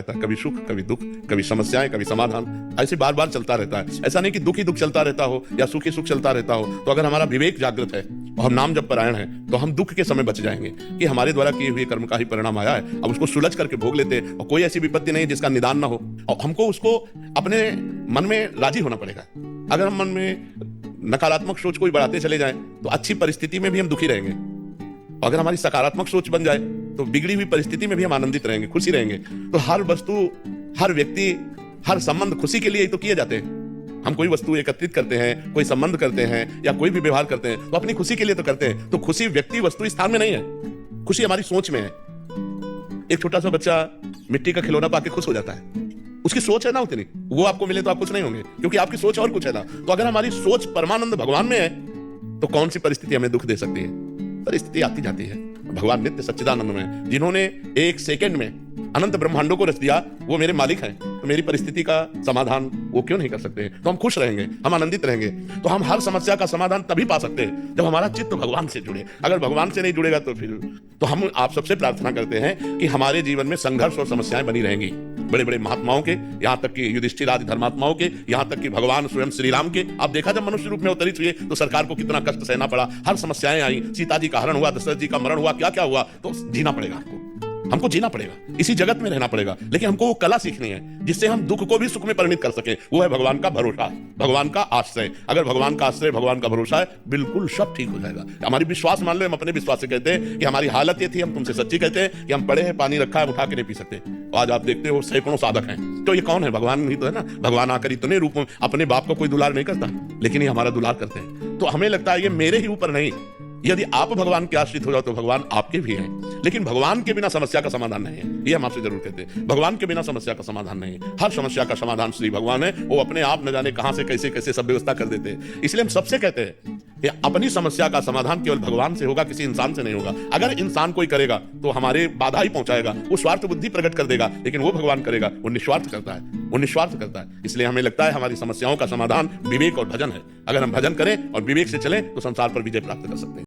रहता है, कभी सुख, कभी दुख, कभी समस्याएं, कभी समाधान, ऐसे बार बार चलता रहता है। ऐसा नहीं कि दुख ही दुख चलता रहता हो या सुख ही सुख चलता रहता हो। तो अगर हमारा विवेक जागृत है और हम नाम जब परायण है तो हम दुख के समय बच जाएंगे कि हमारे द्वारा किए हुए कर्म का ही परिणाम आया है। अब उसको सुलझ करके भोग लेते हैं और कोई ऐसी विपत्ति नहीं जिसका निदान ना हो, और हमको उसको अपने मन में राजी होना पड़ेगा। अगर हम मन में नकारात्मक सोच कोई बढ़ाते चले जाएं तो अच्छी परिस्थिति में भी हम दुखी रहेंगे, अगर हमारी सकारात्मक सोच बन जाए तो बिगड़ी हुई परिस्थिति में भी हम आनंदित रहेंगे, खुशी रहेंगे। तो हर वस्तु, हर व्यक्ति, हर संबंध खुशी के लिए ही तो किए जाते हैं। हम कोई वस्तु एकत्रित करते हैं, कोई संबंध करते हैं या कोई भी व्यवहार करते हैं तो अपनी खुशी के लिए तो करते हैं। तो खुशी व्यक्ति वस्तु स्थान में नहीं है, खुशी हमारी सोच में है। एक छोटा सा बच्चा मिट्टी का खिलौना पाके खुश हो जाता है, उसकी सोच है ना उतनी, वो आपको मिले तो आप खुश नहीं होंगे क्योंकि आपकी सोच और कुछ है ना। तो अगर हमारी सोच परमानंद भगवान में है तो कौन सी परिस्थिति हमें दुख दे सकती है? परिस्थिति आती जाती है। भगवान नित्य सच्चिदानंद में, जिन्होंने एक सेकंड में अनंत ब्रह्मांडों को रच दिया, वो मेरे मालिक हैं। तो मेरी परिस्थिति का समाधान वो क्यों नहीं कर सकते? तो हम खुश रहेंगे, हम आनंदित रहेंगे। तो हम हर समस्या का समाधान तभी पा सकते हैं जब हमारा चित्त भगवान से जुड़े। अगर भगवान से नहीं जुड़ेगा तो फिर तो हम आप सबसे प्रार्थना करते हैं कि हमारे जीवन में संघर्ष और समस्याएं बनी रहेंगी। बड़े बड़े महात्माओं के, यहाँ तक कि युधिष्ठिर आदि धर्मात्माओं के, यहाँ तक कि भगवान स्वयं श्री राम के, आप देखा जब मनुष्य रूप में अवतरित हुए तो सरकार को कितना कष्ट सहना पड़ा, हर समस्याएं आई, सीता जी का हरण हुआ, दशरथ जी का मरण हुआ, क्या क्या हुआ। तो जीना पड़ेगा, हमको जीना पड़ेगा, इसी जगत में रहना पड़ेगा। लेकिन हमको वो कला सीखनी है जिससे हम दुख को भी सुख में परिणित कर सके। वो है भगवान का भरोसा, भगवान का आश्रय। अगर भगवान का आश्रय, भगवान का भरोसा है, बिल्कुल सब ठीक हो जाएगा। हमारी विश्वास मान लो, हम अपने विश्वास से कहते हैं कि हमारी हालत ये थी, हम तुमसे सच्ची कहते हैं कि हम पड़े हैं, पानी रखा है, उठा के नहीं पी सकते। आज आप देखते हो सैकड़ों साधक हैं, तो ये कौन है? भगवान ही तो है ना। भगवान आकर इतने रूप में, अपने बाप को कोई दुलार नहीं करता लेकिन ये हमारा दुलार करते हैं। तो हमें लगता है ये मेरे ही ऊपर नहीं, यदि आप भगवान के आश्रित हो जाओ तो भगवान आपके भी हैं। लेकिन भगवान के बिना समस्या का समाधान नहीं है, ये हम आपसे जरूर कहते हैं। भगवान के बिना समस्या का समाधान नहीं है। हर समस्या का समाधान श्री भगवान है। वो अपने आप न जाने कहां से कैसे कैसे सब व्यवस्था कर देते हैं। इसलिए हम सबसे कहते हैं कि अपनी समस्या का समाधान केवल भगवान से होगा, किसी इंसान से नहीं होगा। अगर इंसान कोई करेगा तो हमारे बाधा ही पहुंचाएगा, वो स्वार्थ बुद्धि प्रकट कर देगा। लेकिन वो भगवान करेगा, वो निस्वार्थ करता है, वो निस्वार्थ करता है। इसलिए हमें लगता है हमारी समस्याओं का समाधान विवेक और भजन है। अगर हम भजन करें और विवेक से चलें तो संसार पर विजय प्राप्त कर सकते हैं।